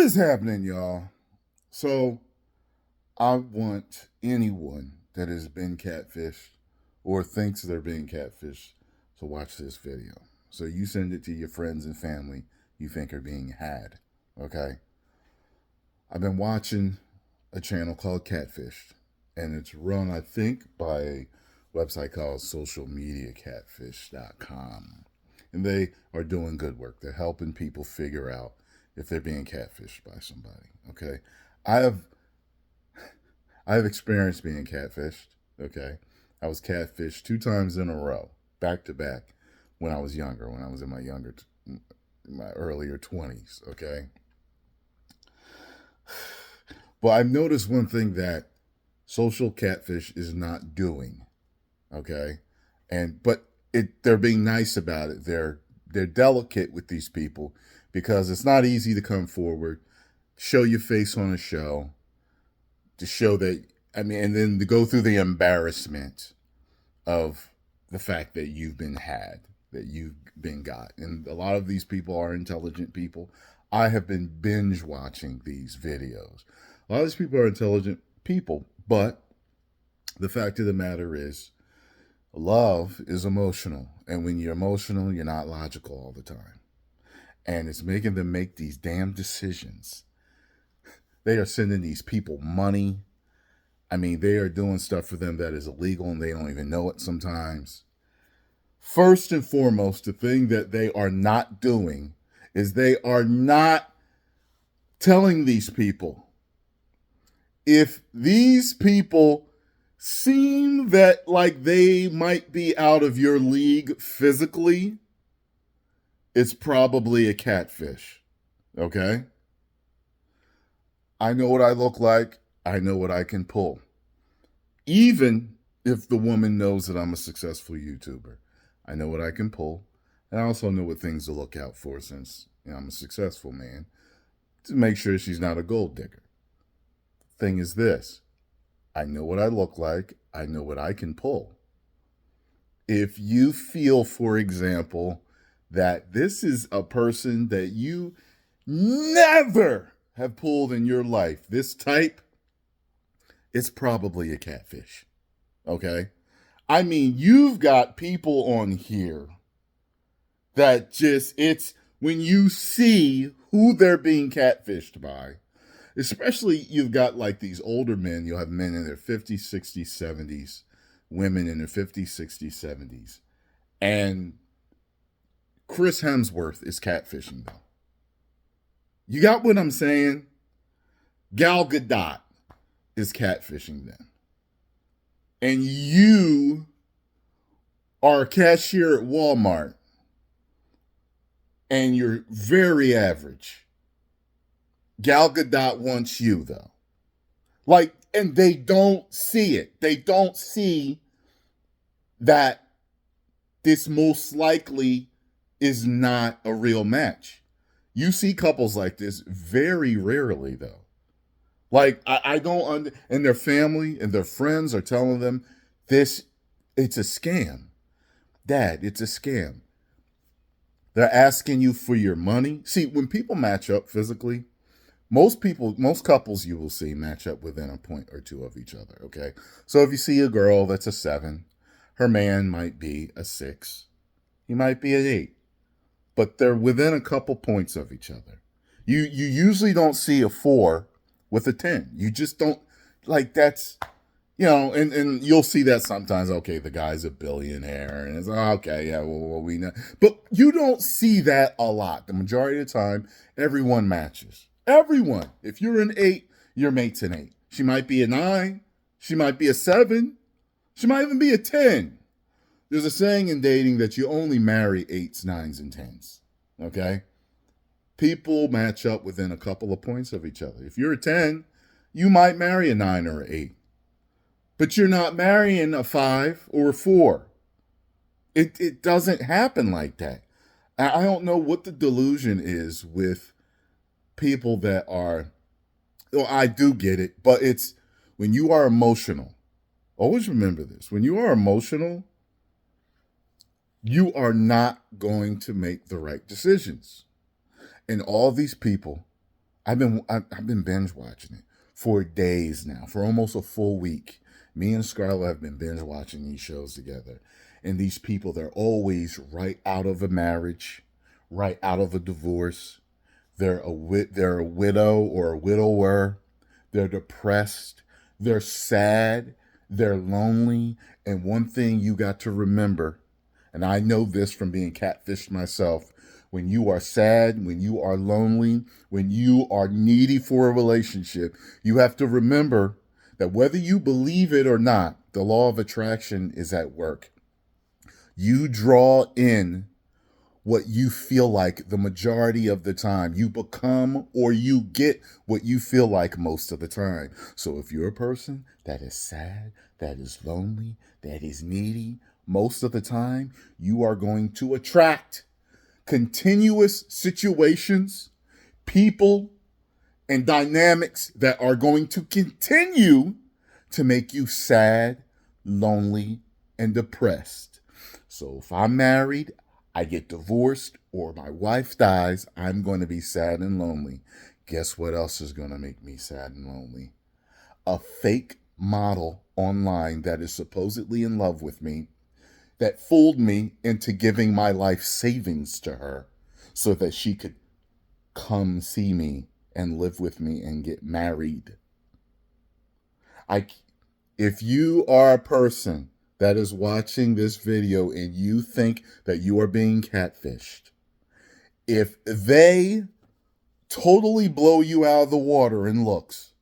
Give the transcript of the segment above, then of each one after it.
is happening, y'all? So, I want anyone that has been catfished or thinks they're being catfished to watch this video. So, you send it to your friends and family you think are being had. Okay? I've been watching a channel called Catfished, and it's run, I think, by a website called socialmediacatfish.com. And they are doing good work. They're helping people figure out if they're being catfished by somebody. Okay. I have I have experienced being catfished. Okay. I was catfished 2 times in a row, back to back, when I was younger, when I was in my earlier 20s. Okay. But I've noticed one thing that social catfish is not doing. Okay. They're being nice about it. They're delicate with these people because it's not easy to come forward, show your face on a show, to show that, and then to go through the embarrassment of the fact that you've been had, that you've been got. And a lot of these people are intelligent people. I have been binge watching these videos. A lot of these people are intelligent people, but the fact of the matter is, love is emotional. And when you're emotional, you're not logical all the time. And it's making them make these damn decisions. They are sending these people money. They are doing stuff for them that is illegal and they don't even know it sometimes. First and foremost, the thing that they are not doing is they are not telling these people, if these people seem that like they might be out of your league physically, it's probably a catfish. Okay? I know what I look like. I know what I can pull. Even if the woman knows that I'm a successful YouTuber, I know what I can pull. And I also know what things to look out for since I'm a successful man, to make sure she's not a gold digger. Thing is this. I know what I look like. I know what I can pull. If you feel, for example, that this is a person that you never have pulled in your life, this type, it's probably a catfish. Okay? You've got people on here that it's when you see who they're being catfished by, especially you've got like these older men, you'll have men in their 50s, 60s, 70s, women in their 50s, 60s, 70s. And Chris Hemsworth is catfishing them. You got what I'm saying? Gal Gadot is catfishing them. And you are a cashier at Walmart and you're very average. Gal Gadot wants you, though. And they don't see it. They don't see that this most likely is not a real match. You see couples like this very rarely, though. I don't, and their family and their friends are telling them it's a scam. Dad, it's a scam. They're asking you for your money. See, when people match up physically, most couples you will see match up within a point or two of each other, okay? So if you see a girl that's a 7, her man might be a 6. He might be an 8. But they're within a couple points of each other. You usually don't see a 4 with a 10. You just don't, that's, and you'll see that sometimes, okay, the guy's a billionaire, and it's, okay, yeah, well, we know. But you don't see that a lot. The majority of the time, everyone matches. Everyone. If you're an 8, your mate's an 8. She might be a 9. She might be a 7. She might even be a 10. There's a saying in dating that you only marry 8s, 9s, and 10s. Okay? People match up within a couple of points of each other. If you're a 10, you might marry a 9 or an 8. But you're not marrying a 5 or a 4. It doesn't happen like that. I don't know what the delusion is with people that are, well, I do get it, but it's when you are emotional. Always remember this. When you are emotional, you are not going to make the right decisions. And all these people I've been binge watching it for days now, for almost a full week. Me and Scarlett have been binge watching these shows together. And these people, they're always right out of a marriage, right out of a divorce. They're a widow or a widower. They're depressed. They're sad. They're lonely. And one thing you got to remember, and I know this from being catfished myself, when you are sad, when you are lonely, when you are needy for a relationship, you have to remember that whether you believe it or not, the law of attraction is at work. You draw in what you feel like the majority of the time. You become or you get what you feel like most of the time. So if you're a person that is sad, that is lonely, that is needy, most of the time, you are going to attract continuous situations, people, and dynamics that are going to continue to make you sad, lonely, and depressed. So if I'm married, I get divorced, or my wife dies, I'm going to be sad and lonely. Guess what else is going to make me sad and lonely? A fake model online that is supposedly in love with me, that fooled me into giving my life savings to her so that she could come see me and live with me and get married. I If you are a person that is watching this video and you think that you are being catfished, if they totally blow you out of the water in looks,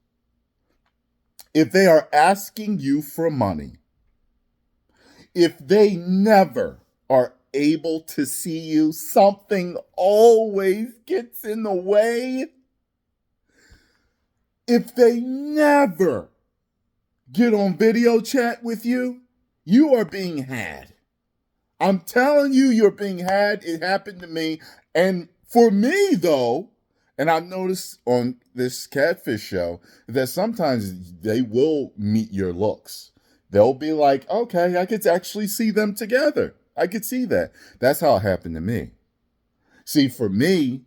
if they are asking you for money, if they never are able to see you, something always gets in the way. If they never get on video chat with you, you are being had. I'm telling you, you're being had. It happened to me. And for me, though, and I've noticed on this catfish show that sometimes they will meet your looks. They'll be like, okay, I could actually see them together. I could see that. That's how it happened to me. See, for me,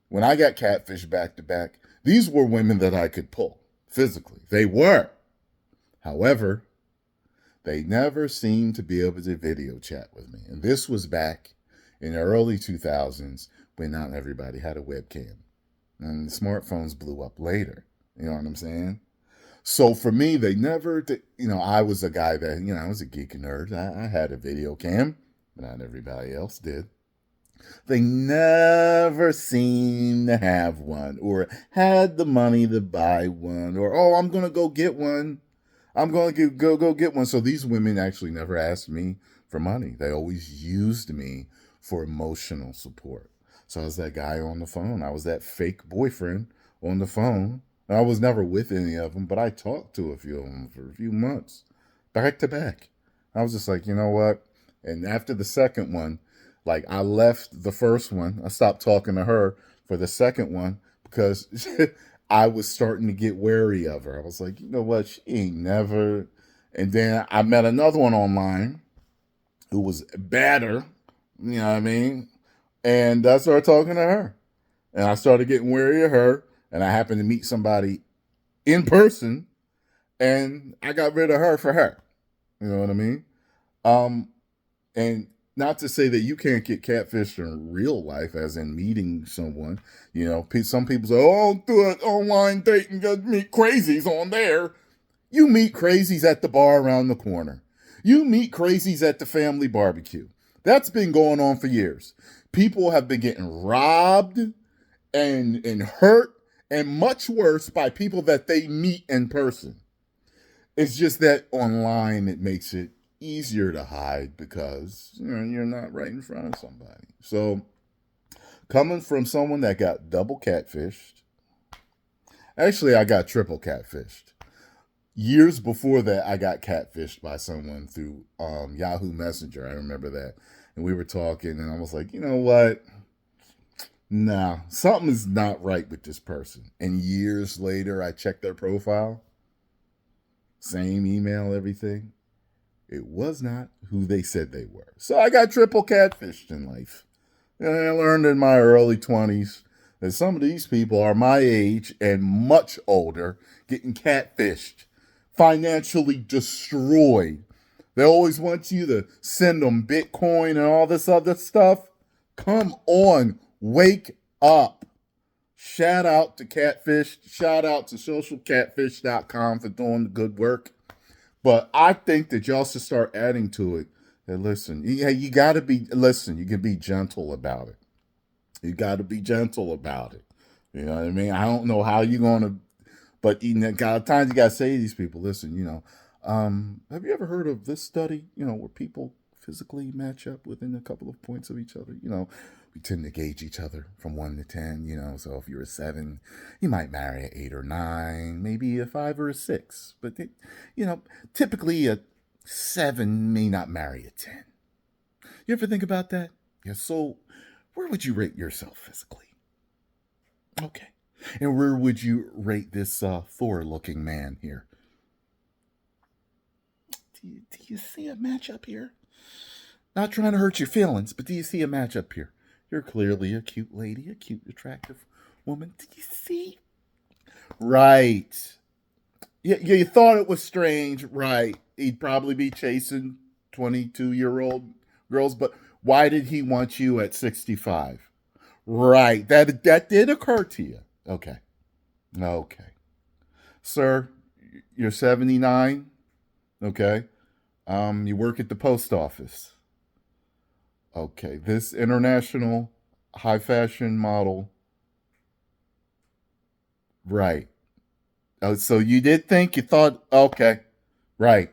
when I got catfish back to back, these were women that I could pull physically. They were. However, they never seemed to be able to video chat with me. And this was back in the early 2000s when not everybody had a webcam. And the smartphones blew up later. You know what I'm saying? So for me, they never, I was a guy that, I was a geek and nerd. I had a video cam, but not everybody else did. They never seemed to have one or had the money to buy one or, oh, I'm going to go get one. I'm going to go get one. So these women actually never asked me for money. They always used me for emotional support. So I was that guy on the phone. I was that fake boyfriend on the phone. And I was never with any of them, but I talked to a few of them for a few months, back to back. I was just like, you know what? And after the second one, like I left the first one. I stopped talking to her for the second one because I was starting to get wary of her. I was like, you know what? She ain't never. And then I met another one online who was better. You know what I mean? And I started talking to her. And I started getting wary of her. And I happened to meet somebody in person. And I got rid of her for her. You know what I mean? And not to say that you can't get catfished in real life, as in meeting someone. Some people say, oh, do an online date and just meet crazies on there. You meet crazies at the bar around the corner. You meet crazies at the family barbecue. That's been going on for years. People have been getting robbed and hurt and much worse by people that they meet in person. It's just that online it makes it easier to hide because you're not right in front of somebody. So coming from someone that got double catfished, actually I got triple catfished. Years before that, I got catfished by someone through Yahoo Messenger. I remember that. And we were talking and I was like, you know what? Nah, something is not right with this person. And years later, I checked their profile. Same email, everything. It was not who they said they were. So I got triple catfished in life. And I learned in my early 20s And some of these people are my age and much older, getting catfished, financially destroyed. They always want you to send them Bitcoin and all this other stuff. Come on, wake up. Shout out to Catfish. Shout out to socialcatfish.com for doing the good work. But I think that y'all should start adding to it. And listen, you got to be, listen, you can be gentle about it. You got to be gentle about it. You know what I mean? I don't know how you're going to, but times you got to say to these people, listen, have you ever heard of this study, where people physically match up within a couple of points of each other? We tend to gauge each other from 1 to 10, so if you're a 7, you might marry an 8 or 9, maybe a 5 or a 6. But, typically a 7 may not marry a 10. You ever think about that? Yeah, so where would you rate yourself physically? Okay. And where would you rate this Thor-looking man here? Do you see a matchup here? Not trying to hurt your feelings, but do you see a matchup here? You're clearly a cute lady, a cute, attractive woman. Do you see? Right. You thought it was strange, right? He'd probably be chasing 22-year-old girls, but why did he want you at 65? Right. That did occur to you. Okay. Sir, you're 79. Okay. You work at the post office. Okay. This international high fashion model. Right. Oh, so you thought, okay. Right.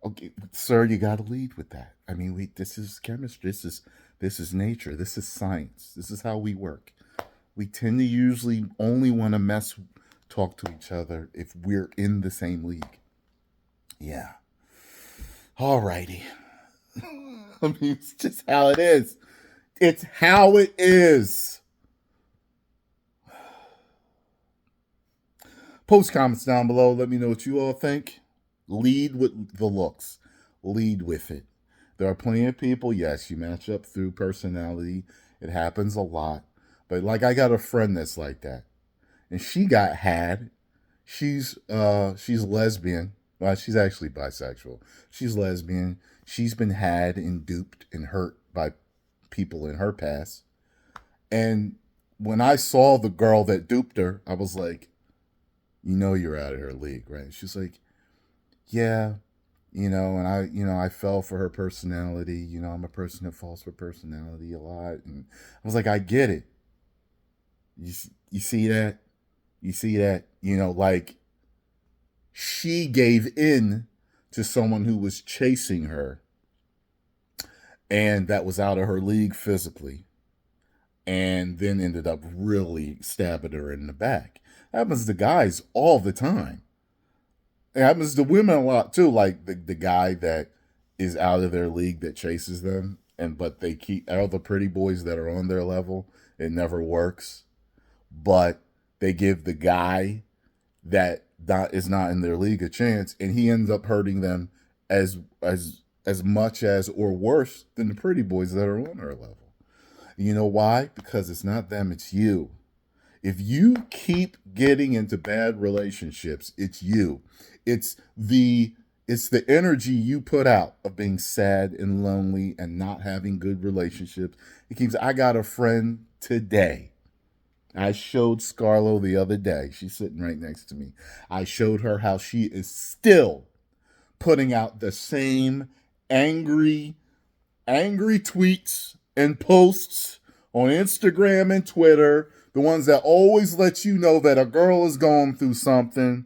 Okay, sir, you got to lead with that. I mean, this is chemistry. This is nature. This is science. This is how we work. We tend to usually only want to talk to each other if we're in the same league. Yeah. All righty. I mean, it's just how it is. It's how it is. Post comments down below. Let me know what you all think. Lead with the looks. Lead with it. There are plenty of people, yes, you match up through personality. It happens a lot. But like I got a friend that's like that. And she got had. She's lesbian. Well, she's actually bisexual. She's lesbian. She's been had and duped and hurt by people in her past. And when I saw the girl that duped her, I was like, you're out of her league, right? She's like, yeah, and I fell for her personality. I'm a person that falls for personality a lot. And I was like, I get it. You see that? You see that? Like she gave in to someone who was chasing her and that was out of her league physically and then ended up really stabbing her in the back. Happens to guys all the time. It happens to women a lot too, like the guy that is out of their league that chases them, but they keep all the pretty boys that are on their level. It never works, but they give the guy that is not in their league a chance, and he ends up hurting them as much as or worse than the pretty boys that are on their level. You know why? Because it's not them, it's you. If you keep getting into bad relationships, it's you. It's the energy you put out of being sad and lonely and not having good relationships. I got a friend today. I showed Scarlo the other day. She's sitting right next to me. I showed her how she is still putting out the same angry tweets and posts on Instagram and Twitter, the ones that always let you know that a girl is going through something.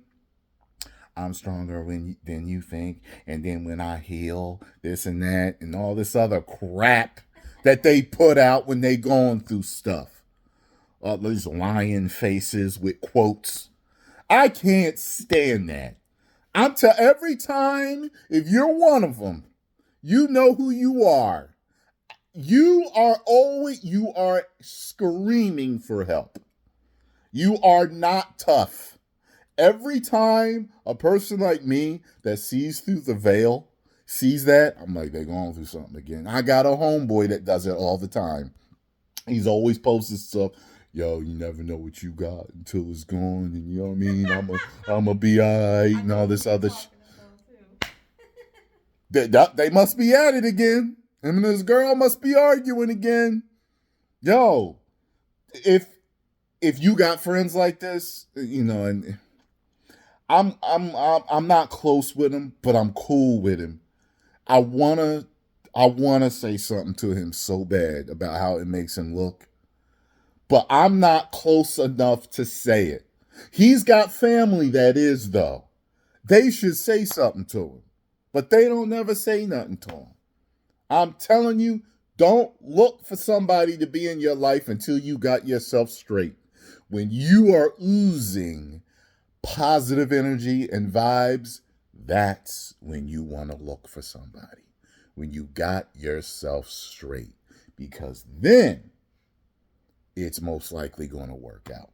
I'm stronger than you think, and then when I heal, this and that, and all this other crap that they put out when they going through stuff. These lion faces with quotes. I can't stand that. Every time, if you're one of them, you know who you are. You are screaming for help. You are not tough. Every time a person like me that sees through the veil sees that, I'm like, they're going through something again. I got a homeboy that does it all the time. He's always posted stuff. yo, you never know what you got until it's gone, and you know what I mean. I'm a be alright and all this other. They must be at it again. Him and this girl must be arguing again. Yo, if you got friends like this, you know, and I'm not close with him, but I'm cool with him. I wanna say something to him so bad about how it makes him look, but I'm not close enough to say it. He's got family that is though. They should say something to him, but they don't never say nothing to him. I'm telling you, don't look for somebody to be in your life until you got yourself straight. When you are oozing positive energy and vibes, that's when you want to look for somebody. When you got yourself straight. Because then it's most likely going to work out.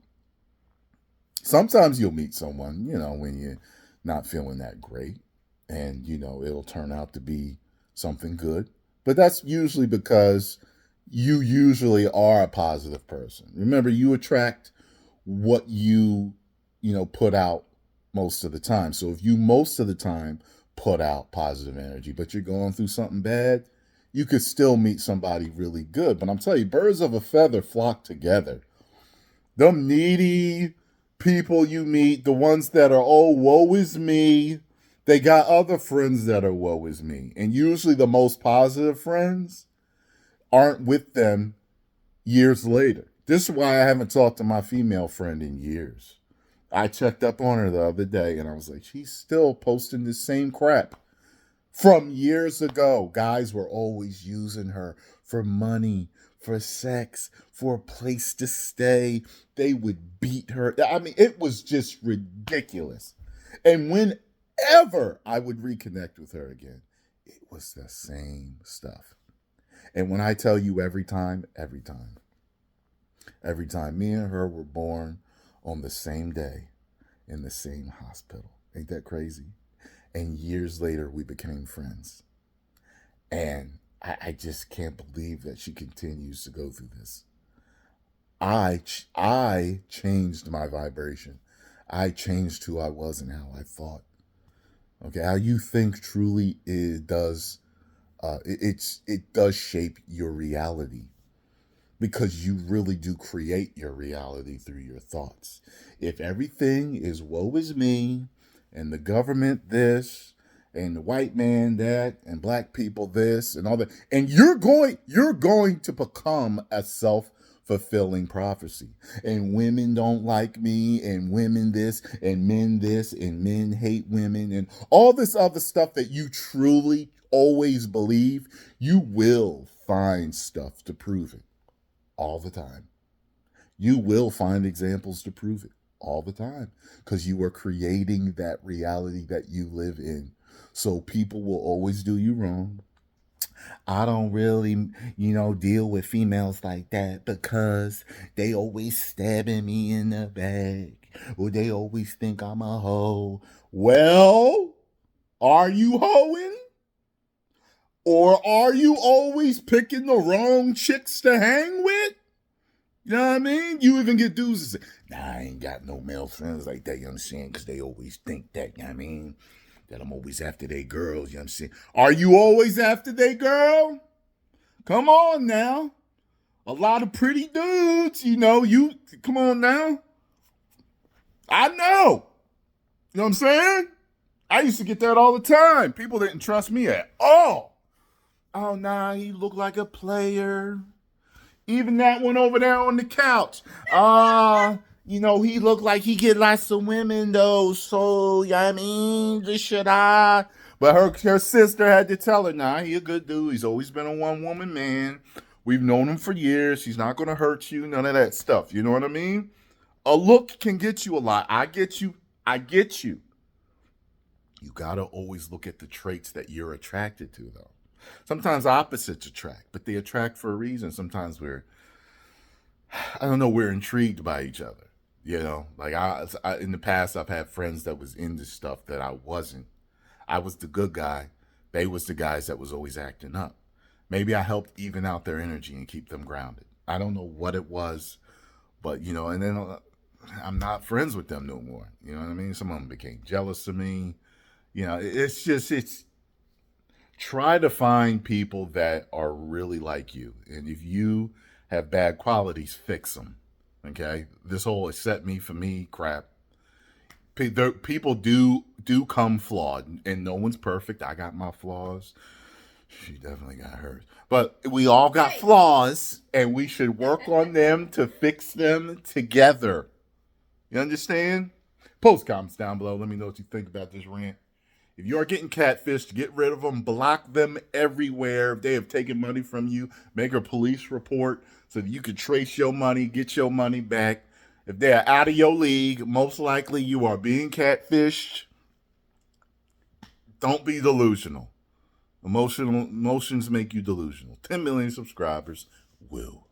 Sometimes you'll meet someone, you know, when you're not feeling that great. And, you know, it'll turn out to be something good. But that's usually because you usually are a positive person. Remember, you attract what you put out most of the time. So if you most of the time put out positive energy, but you're going through something bad, you could still meet somebody really good. But I'm telling you, birds of a feather flock together. Them needy people you meet, the ones that are, oh, woe is me, they got other friends that are woe is me. And usually the most positive friends aren't with them years later. This is why I haven't talked to my female friend in years. I checked up on her the other day and I was like, she's still posting the same crap from years ago. Guys were always using her for money, for sex, for a place to stay. They would beat her. I mean, it was just ridiculous. And whenever I would reconnect with her again, it was the same stuff. And when I tell you every time, me and her were born on the same day in the same hospital. Ain't that crazy? And years later, we became friends. And I just can't believe that she continues to go through this. I changed my vibration. I changed who I was and how I thought. Okay, how you think truly does it does shape your reality, because you really do create your reality through your thoughts. If everything is woe is me and the government this and the white man that and black people this and all that, and you're going to become a self-fulfilling prophecy. And women don't like me, and women this and men hate women, and all this other stuff that you truly always believe, you will find stuff to prove it all the time. You will find examples to prove it all the time, because you are creating that reality that you live in. So people will always do you wrong. I don't really, deal with females like that because they always stabbing me in the back, or they always think I'm a hoe. Well, are you hoeing? Or are you always picking the wrong chicks to hang with? You know what I mean? You even get dudes that say, nah, I ain't got no male friends like that, you know what I'm saying? Because they always think that, you know what I mean? That I'm always after they girls, you know what I'm saying? Are you always after they girl? Come on now. A lot of pretty dudes, come on now. I know. You know what I'm saying? I used to get that all the time. People didn't trust me at all. Oh, nah, he looked like a player. Even that one over there on the couch. He looked like he get lots of women though. So, just should I? But her sister had to tell her, nah, he a good dude. He's always been a one-woman man. We've known him for years. He's not going to hurt you. None of that stuff. You know what I mean? A look can get you a lot. I get you. You got to always look at the traits that you're attracted to, though. Sometimes opposites attract, but they attract for a reason. Sometimes we're intrigued by each other. Like I in the past, I've had friends that was into stuff that I wasn't. I was the good guy. They was the guys that was always acting up. Maybe I helped even out their energy and keep them grounded. I don't know what it was, But and then I'm not friends with them no more. You know what I mean? Some of them became jealous of me. It's try to find people that are really like you, and if you have bad qualities, fix them. Okay, this whole accept me for me crap. People do come flawed, and no one's perfect. I got my flaws. She definitely got hers. But we all got flaws, and we should work on them to fix them together. You understand? Post comments down below. Let me know what you think about this rant. If you are getting catfished, get rid of them. Block them everywhere. If they have taken money from you, make a police report so that you can trace your money, get your money back. If they are out of your league, most likely you are being catfished. Don't be delusional. Emotions make you delusional. 10 million subscribers will